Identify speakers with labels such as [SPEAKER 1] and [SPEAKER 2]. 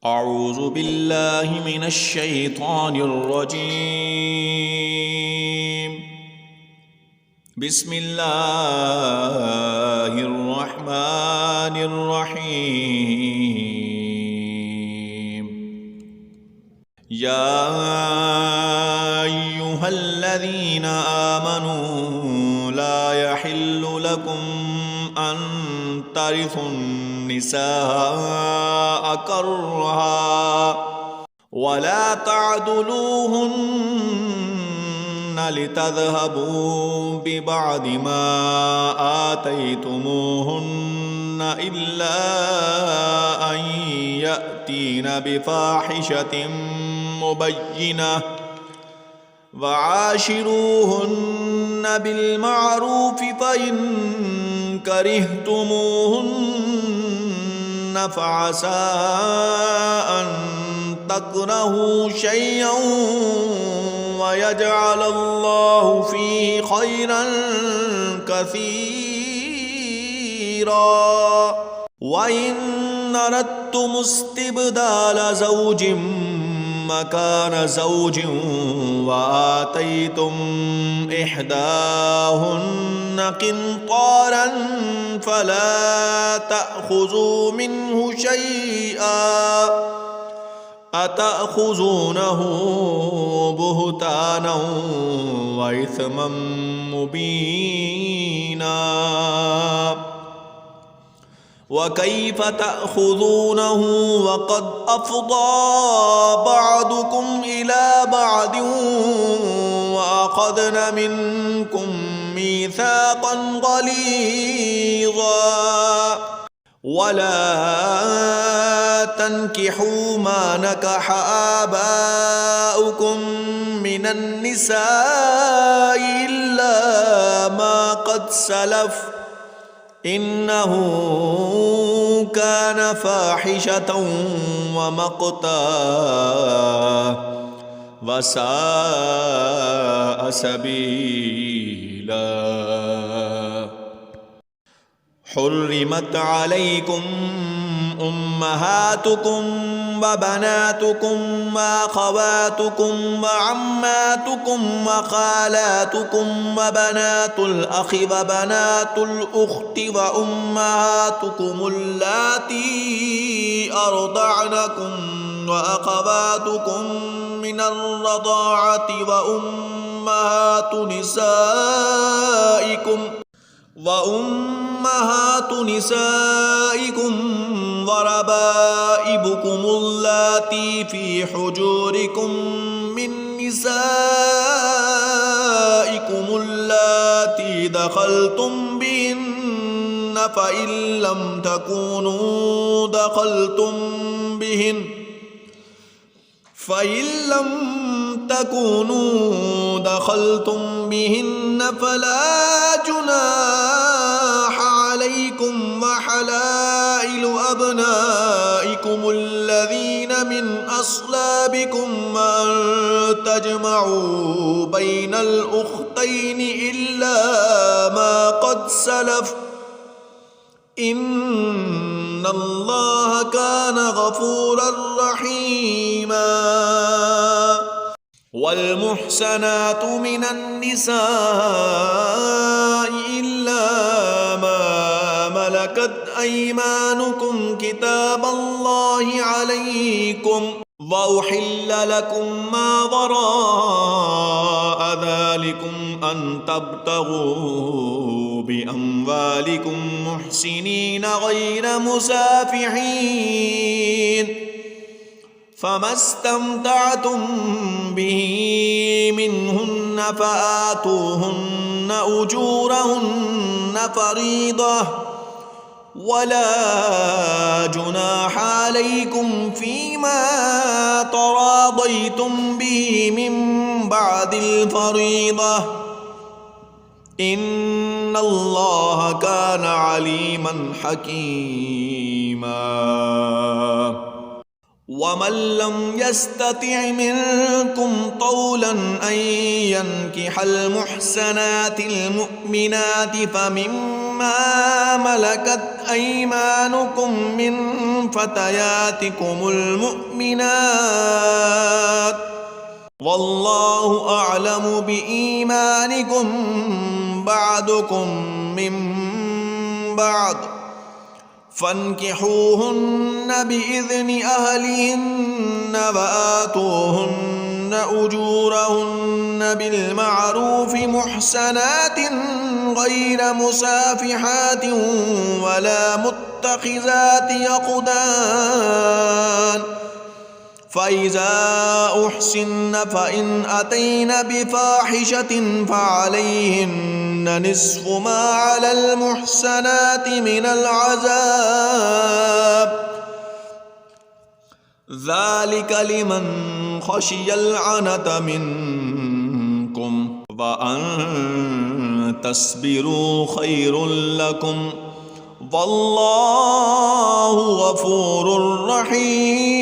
[SPEAKER 1] أعوذ بالله من الشيطان الرجيم. بسم الله الرحمن الرحيم. يا أيها الذين آمنوا لا يحل لكم أن ترثوا النساء كرها ولا تعضلوهن لتذهبوا ببعض ما آتيتموهن إلا أن يأتين بفاحشة مبينة وعاشروهن بالمعروف فإن كرهتموهن فعسى أن تكرهوا شيئا ويجعل الله فيه خيرا كثيرا. وإن أردتم استبدال زوج مكان زوج وآتيتم إحداهن قنطارا فلا تأخذوا منه شيئا أتأخذونه بهتانا وإثما مبينا وكيف تأخذونه وقد أفضى بعضكم إلى بعض وأخذن منكم ميثاقا غليظا ولا تنكحوا ما نكح آباؤكم من النساء إلا ما قد سلف إنه كان فاحشة ومقتا وساء سبيلا. حرمت عليكم أمهاتكم وبناتكم وأخواتكم وعماتكم وخالاتكم وبنات الأخ وبنات الأخت وأمهاتكم اللاتي أرضعنكم وأخواتكم من الرضاعة وأمهات نسائكم وربائبكم اللاتي في حجوركم من نسائكم اللاتي دخلتم بهن فإن لم تكونوا دخلتم بهن فلا جناح عليكم وحلائل أبنائكم الذين من أصلابكم أن تجمعوا بين الأختين إلا ما قد سلف إن الله كان غفورا رحيما. والمحسنات من النساء إلا ما ملكت أيمانكم كتاب الله عليكم وأحل لكم ما وراء ذلكم أن تبتغوا بأموالكم محسنين غير مسافحين فما استمتعتم به منهن فآتوهن أجورهن فريضة ولا جناح عليكم فيما تراضيتم به من بعد الفريضة إن الله كان عليما حكيما. ومن لم يستطع منكم طولا أن ينكح المحسنات المؤمنات فمما مما ملكت أيمانكم من فتياتكم المؤمنات والله أعلم بإيمانكم بعضكم من بعض فانكحوهن بإذن أهلهن وآتوهن أجورهن بالمعروف محسنات غير مسافحات ولا متخذات أخدان فإذا أحسن فإن أتين بفاحشة فعليهن نصف ما على المحسنات من العذاب ذلك لمن خشي العنة منكم وأن تصبروا خير لكم والله غفور رحيم